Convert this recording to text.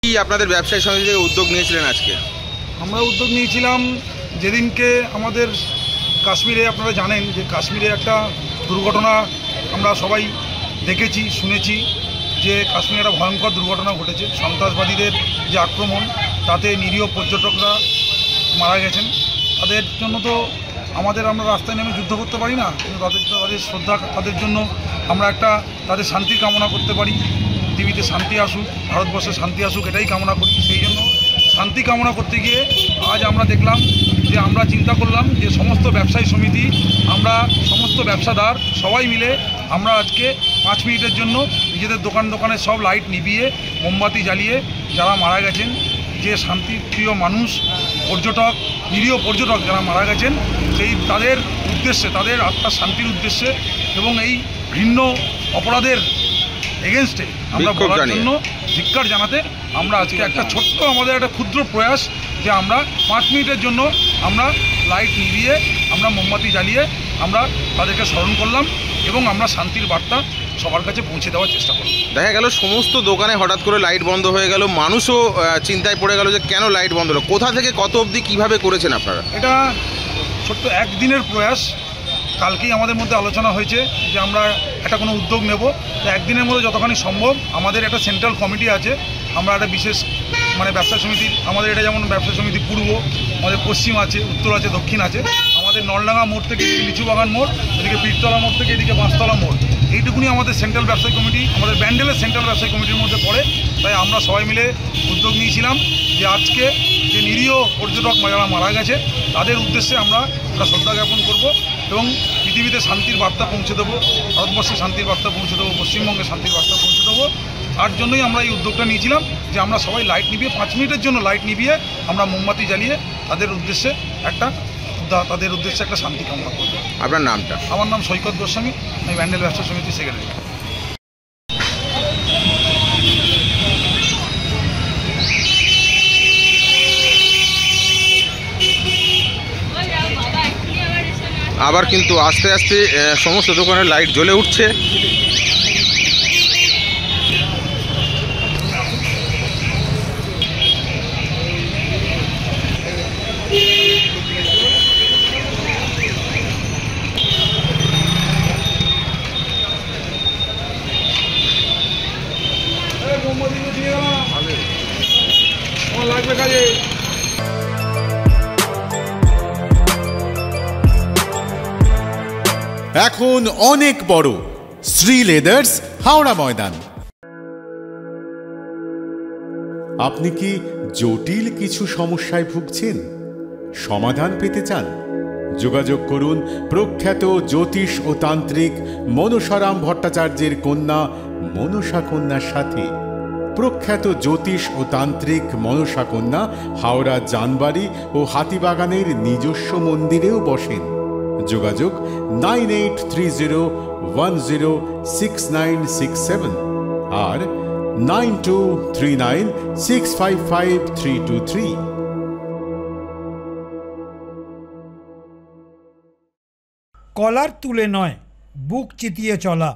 কি আপনাদের ব্যবসায়ী সমিতি থেকে উদ্যোগ নিয়েছিলেন আজকে? আমরা উদ্যোগ নিয়েছিলাম যেদিনকে আমাদের কাশ্মীরে, আপনারা জানেন যে কাশ্মীরে একটা দুর্ঘটনা আমরা সবাই দেখেছি, শুনেছি যে কাশ্মীরে একটা ভয়ঙ্কর দুর্ঘটনা ঘটেছে। সন্ত্রাসবাদীদের যে আক্রমণ, তাতে নিরীহ পর্যটকরা মারা গেছেন। তাদের জন্য তো আমরা রাস্তায় নেমে যুদ্ধ করতে পারি না, কিন্তু তাদের শ্রদ্ধা, তাদের জন্য আমরা তাদের শান্তির কামনা করতে পারি। পৃথিবীতে শান্তি আসুক, ভারতবর্ষে শান্তি আসুক, এটাই কামনা করি। সেই জন্য শান্তি কামনা করতে গিয়ে আজ আমরা দেখলাম যে আমরা চিন্তা করলাম যে সমস্ত ব্যবসায়ী সমিতি, আমরা সমস্ত ব্যবসাদার সবাই মিলে আমরা আজকে 5 মিনিটের জন্য নিজেদের দোকানে সব লাইট নিভিয়ে, মোমবাতি জ্বালিয়ে যারা মারা গেছেন, যে শান্তিপ্রিয় মানুষ, পর্যটক, নিরীহ পর্যটক যারা মারা গেছেন, তাদের উদ্দেশ্যে, তাদের আত্মার শান্তির উদ্দেশ্যে এবং এই ঘৃণ্য অপরাধের এগেনস্টে আমরা বলার জন্য, ধিক্কার জানাতে আমরা আজকে একটা ছোট্ট, আমাদের একটা ক্ষুদ্র প্রয়াস যে আমরা 5 মিনিটের জন্য আমরা লাইট নিভিয়ে, আমরা মোমবাতি জ্বালিয়ে আমরা তাদেরকে স্মরণ করলাম এবং আমরা শান্তির বার্তা সবার কাছে পৌঁছে দেওয়ার চেষ্টা করলাম। দেখা গেল সমস্ত দোকানে হঠাৎ করে লাইট বন্ধ হয়ে গেল, মানুষও চিন্তায় পড়ে গেল যে কেন লাইট বন্ধ হলো। কোথা থেকে কত অবধি কীভাবে করেছেন আপনারা? এটা ছোট্ট একদিনের প্রয়াস। কালকেই আমাদের মধ্যে আলোচনা হয়েছে যে আমরা একটা কোনো উদ্যোগ নেব, তো একদিনের মধ্যে যতখানি সম্ভব। আমাদের একটা সেন্ট্রাল কমিটি আছে, আমরা একটা বিশেষ ব্যবসা সমিতি, আমাদের এটা যেমন ব্যবসা সমিতি পূর্ব, আমাদের পশ্চিম আছে, উত্তর আছে, দক্ষিণ আছে। আমাদের নলডাঙ্গা মোড় থেকে এদিকে লিচুবাগান মোড়, এদিকে পীরতলা মোড় থেকে এদিকে বাঁশতলা মোড়, এইটুকুনি আমাদের সেন্ট্রাল ব্যবসায়ী কমিটি, আমাদের ব্যান্ডেলের সেন্ট্রাল ব্যবসায়ী কমিটির মধ্যে পড়ে। তাই আমরা সবাই মিলে উদ্যোগ নিয়েছিলাম যে আজকে যে নিরীহ পর্যটক যারা মারা গেছে, তাদের উদ্দেশ্যে আমরা একটা শ্রদ্ধা জ্ঞাপন করবো এবং পৃথিবীতে শান্তির বার্তা পৌঁছে দেবো, ভারতবর্ষে শান্তির বার্তা পৌঁছে দেবো, পশ্চিমবঙ্গে শান্তির বার্তা পৌঁছে দেবো। তার জন্যই আমরা এই উদ্যোগটা নিয়েছিলাম যে আমরা সবাই লাইট নিভিয়ে, 5 মিনিটের জন্য লাইট নিভিয়ে আমরা মোমবাতি জ্বালিয়ে তাদের উদ্দেশ্যে একটা শান্তি কামনা করব। আপনার নামটা? আমার নাম সৈকত গোস্বামী, আমি ব্যান্ডেল ব্যবসা সমিতির সেক্রেটারি। আবার কিন্তু আস্তে আস্তে সমস্ত দোকানের লাইট জ্বলে উঠছে। লাগবে কাজে। এখন অনেক বড় শ্রী লেদার্স, হাওড়া ময়দান। আপনি কি জটিল কিছু সমস্যায় ভুগছেন, সমাধান পেতে চান? যোগাযোগ করুন প্রখ্যাত জ্যোতিষ ও তান্ত্রিক মনসারাম ভট্টাচার্যের কন্যা মনসা কন্যার সাথে। প্রখ্যাত জ্যোতিষ ও তান্ত্রিক মনসা কন্যা হাওড়া জানবাড়ি ও হাতিবাগানের নিজস্ব মন্দিরেও বসেন। যোগাযোগ 9830106967 আর 9239655323। কলার তুলে নয়, বুক চিতিয়ে চলা।